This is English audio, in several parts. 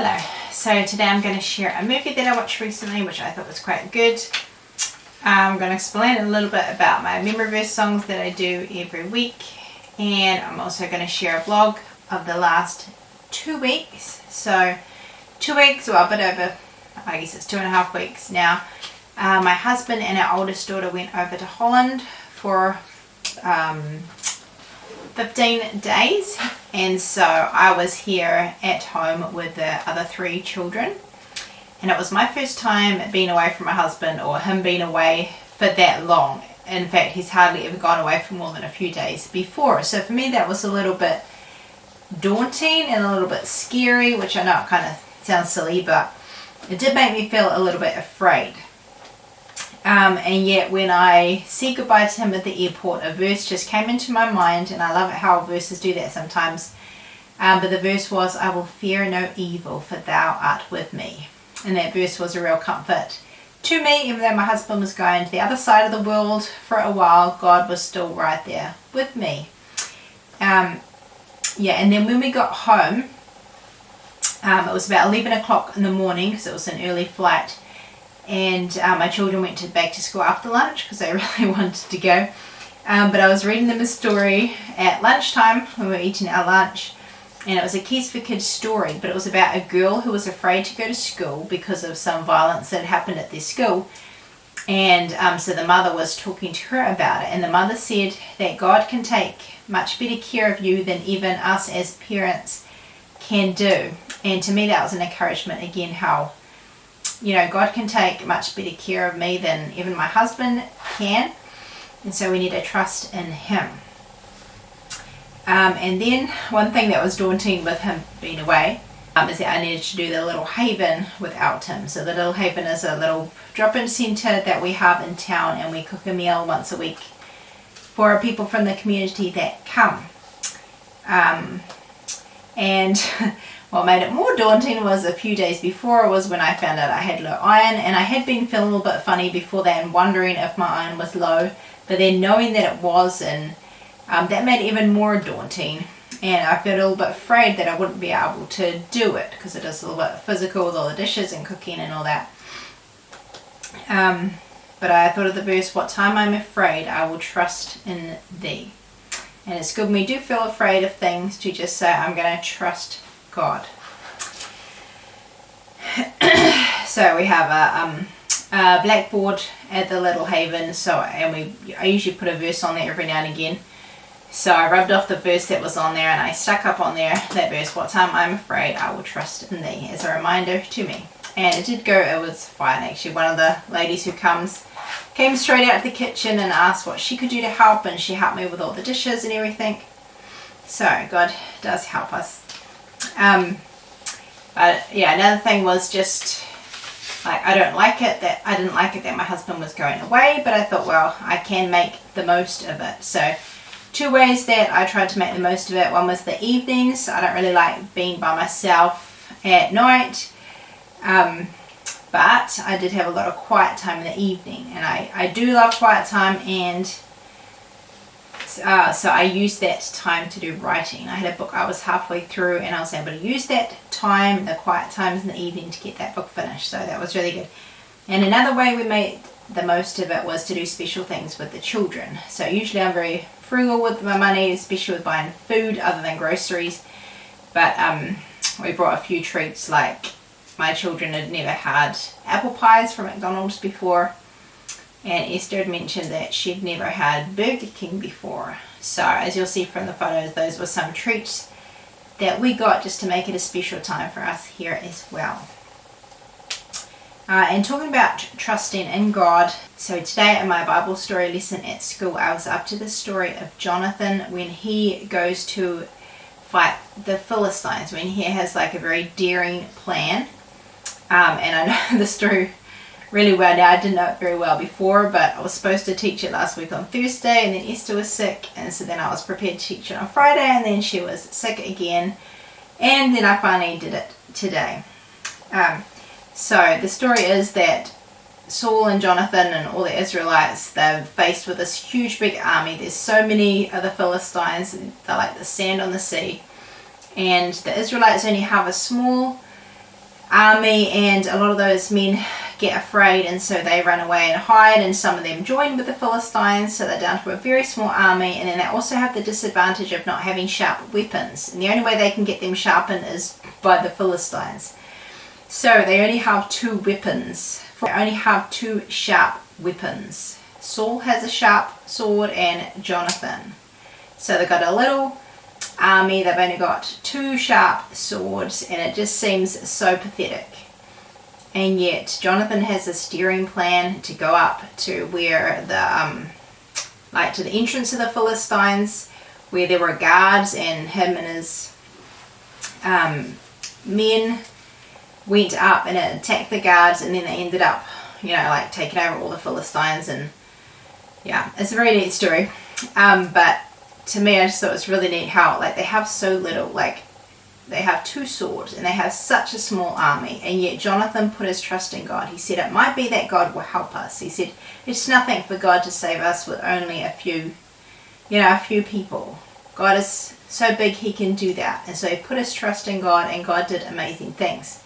Hello, so today I'm going to share a movie that I watched recently which I thought was quite good. I'm going to explain a little bit about my memory verse songs that I do every week, and I'm also going to share a vlog of the last 2 weeks. So 2 weeks, well, a bit over, I guess it's 2.5 weeks now. My husband and our oldest daughter went over to Holland for 15 days, and so I was here at home with the other 3 children, and it was my first time being away from my husband, or him being away for that long. In fact, he's hardly ever gone away for more than a few days before, so for me that was a little bit daunting and a little bit scary, which I know it kind of sounds silly, but it did make me feel a little bit afraid. And yet when I said goodbye to him at the airport, a verse just came into my mind, and I love it how verses do that sometimes. But the verse was, "I will fear no evil, for thou art with me." And that verse was a real comfort to me. Even though my husband was going to the other side of the world for a while, God was still right there with me. And then when we got home, it was about 11 o'clock in the morning because it was an early flight. And my children went back to school after lunch because they really wanted to go. But I was reading them a story at lunchtime when we were eating our lunch, and it was a Keys for Kids story, but it was about a girl who was afraid to go to school because of some violence that happened at their school. And so the mother was talking to her about it, and the mother said that God can take much better care of you than even us as parents can do. And to me that was an encouragement again, how God can take much better care of me than even my husband can, and so we need to trust in him. And then one thing that was daunting with him being away is that I needed to do the Little Haven without him. So the Little Haven is a little drop-in centre that we have in town, and we cook a meal once a week for people from the community that come. And what made it more daunting was a few days before was when I found out I had low iron, and I had been feeling a little bit funny before that and wondering if my iron was low, but then knowing that it was, and that made it even more daunting, and I felt a little bit afraid that I wouldn't be able to do it because it is a little bit physical with all the dishes and cooking and all that. But I thought of the verse, "What time I'm afraid, I will trust in thee." And it's good when we do feel afraid of things to just say, I'm going to trust God. So we have a blackboard at the Little Haven, I usually put a verse on there every now and again. So I rubbed off the verse that was on there, and I stuck up on there that verse, "What time I'm afraid, I will trust in thee," as a reminder to me. And it did go, it was fine actually. One of the ladies who came straight out to the kitchen and asked what she could do to help, and she helped me with all the dishes and everything. So God does help us. But yeah, another thing was just like, I didn't like it that my husband was going away, but I thought, well, I can make the most of it. So 2 ways that I tried to make the most of it. One was the evenings. I don't really like being by myself at night, but I did have a lot of quiet time in the evening, and I do love quiet time, and so I used that time to do writing. I had a book I was halfway through, and I was able to use that time, the quiet times in the evening, to get that book finished. So that was really good. And another way we made the most of it was to do special things with the children. So usually I'm very frugal with my money, especially with buying food other than groceries. But we brought a few treats, like my children had never had apple pies from McDonald's before. And Esther had mentioned that she'd never had Burger King before. So as you'll see from the photos, those were some treats that we got just to make it a special time for us here as well. And talking about trusting in God, so today in my Bible story lesson at school, I was up to the story of Jonathan when he goes to fight the Philistines, when he has like a very daring plan. And I know the story really well now. I didn't know it very well before, but I was supposed to teach it last week on Thursday, and then Esther was sick, and so then I was prepared to teach it on Friday, and then she was sick again, and then I finally did it today. So the story is that Saul and Jonathan and all the Israelites, they're faced with this huge big army. There's so many of the Philistines, they're like the sand on the sea, and the Israelites only have a small army, and a lot of those men get afraid, and so they run away and hide, and some of them join with the Philistines, so they're down to a very small army. And then they also have the disadvantage of not having sharp weapons, and the only way they can get them sharpened is by the Philistines. So they only have 2 weapons. They only have 2 sharp weapons. Saul has a sharp sword and Jonathan. So they've got a little army, they've only got 2 sharp swords, and it just seems so pathetic. And yet Jonathan has a steering plan to go up to where the to the entrance of the Philistines, where there were guards, and him and his men went up and attacked the guards, and then they ended up, taking over all the Philistines. And yeah, it's a very neat story. But to me, I just thought it was really neat how they have so little, they have 2 swords and they have such a small army, and yet Jonathan put his trust in God. He said it might be that God will help us. He said it's nothing for God to save us with only a few people. God is so big, he can do that. And so he put his trust in God, and God did amazing things.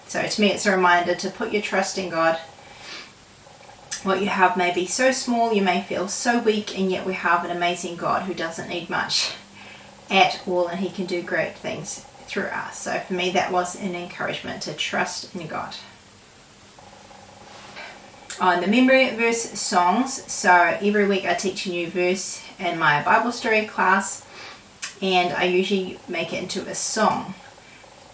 So to me, it's a reminder to put your trust in God. What you have may be so small, you may feel so weak, and yet we have an amazing God who doesn't need much at all, and he can do great things through us. So for me, that was an encouragement to trust in God. On the memory verse songs, so every week I teach a new verse in my Bible story class, and I usually make it into a song.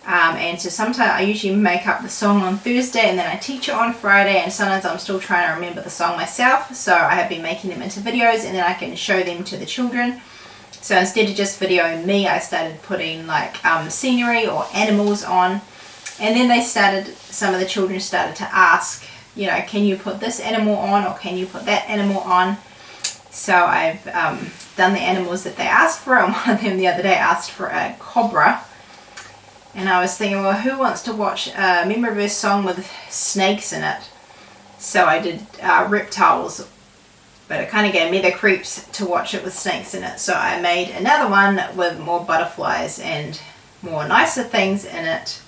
And so sometimes I usually make up the song on Thursday, and then I teach it on Friday, and sometimes I'm still trying to remember the song myself. So I have been making them into videos, and then I can show them to the children. So instead of just videoing me, I started putting scenery or animals on. And then some of the children started to ask, can you put this animal on, or can you put that animal on? So I've done the animals that they asked for, and one of them the other day asked for a cobra. And I was thinking, well, who wants to watch a memory verse song with snakes in it? So I did reptiles, but it kind of gave me the creeps to watch it with snakes in it. So I made another one with more butterflies and more nicer things in it.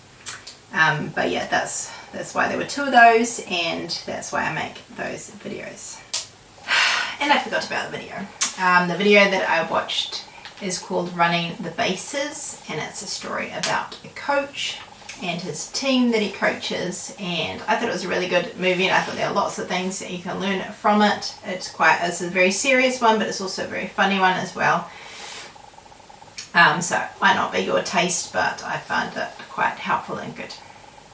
But yeah, that's why there were 2 of those, and that's why I make those videos. And I forgot about the video. The video that I watched is called Running the Bases, and it's a story about a coach and his team that he coaches, and I thought it was a really good movie, and I thought there are lots of things that you can learn from it. It's a very serious one, but it's also a very funny one as well. So it might not be your taste, but I found it quite helpful and good.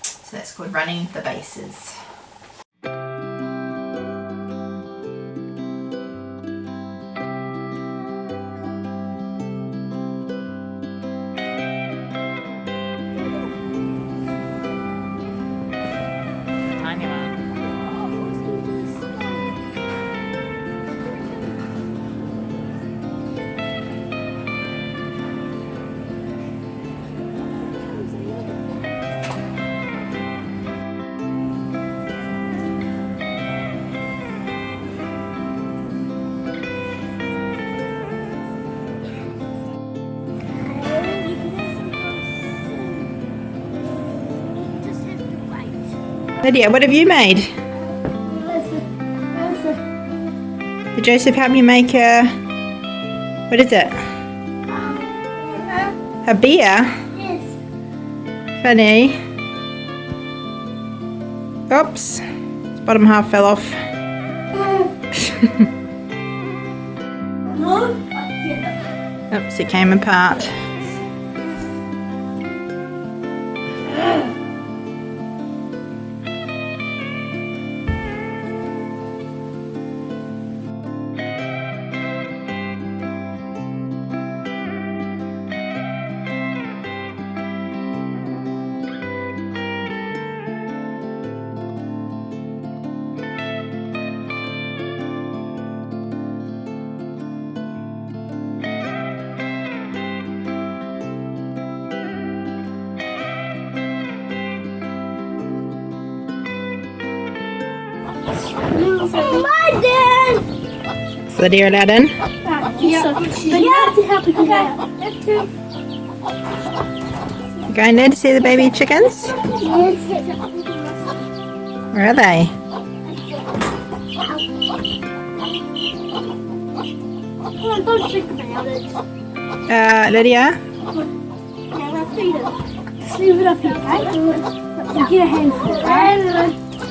So that's called Running the Bases. Lydia, what have you made? Did Joseph help you make what is it? A beer? Yes. Funny. Oops. Its bottom half fell off. Oops, it came apart. Is Lydia allowed in? Yeah. But you have to help me do that. Going there to see the baby chickens? Where are they? Don't think about it. Lydia? Feed it. Just leave it up here, okay? You get a handful, okay?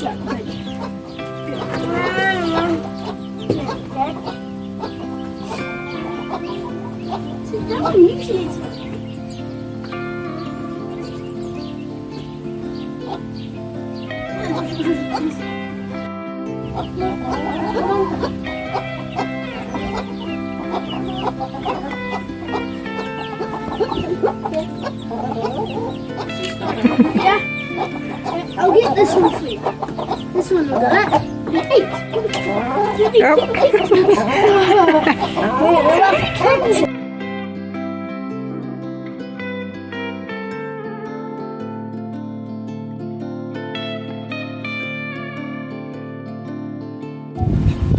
Yeah, good. No one usually eats it. Yeah. I'll get this one for you. This one will go that. Eat.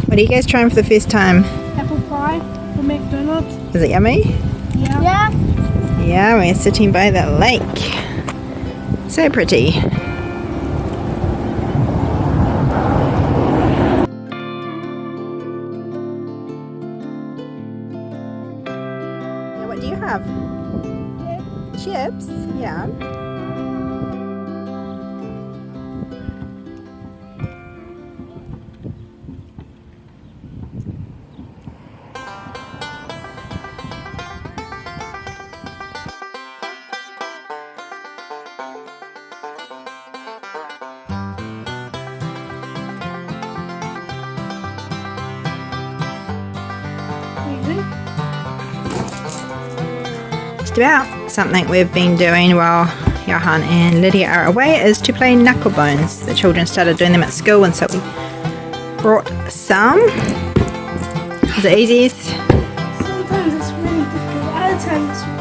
What are you guys trying for the first time? Apple pie from McDonald's. Is it yummy? Yeah. Yeah, we're sitting by the lake. So pretty. Yeah, what do you have? Chips? Yeah. Just about. Something we've been doing while Johan and Lydia are away is to play knuckle bones. The children started doing them at school, and so we brought some. Is it easy? Sometimes it's really difficult. Other times it's really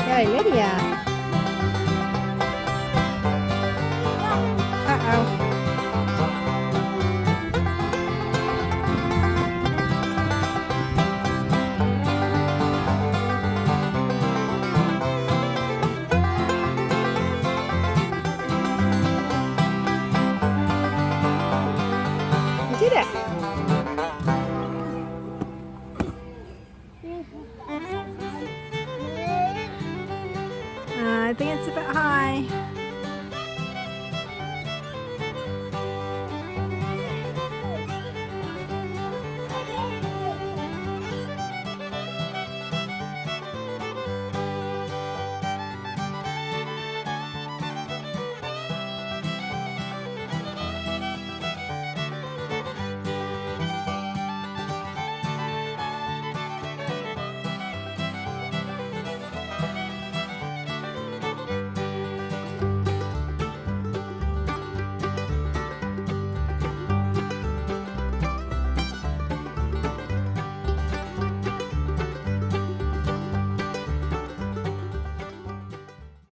Go, Lydia. Uh-oh. You did it. I think it's a bit high.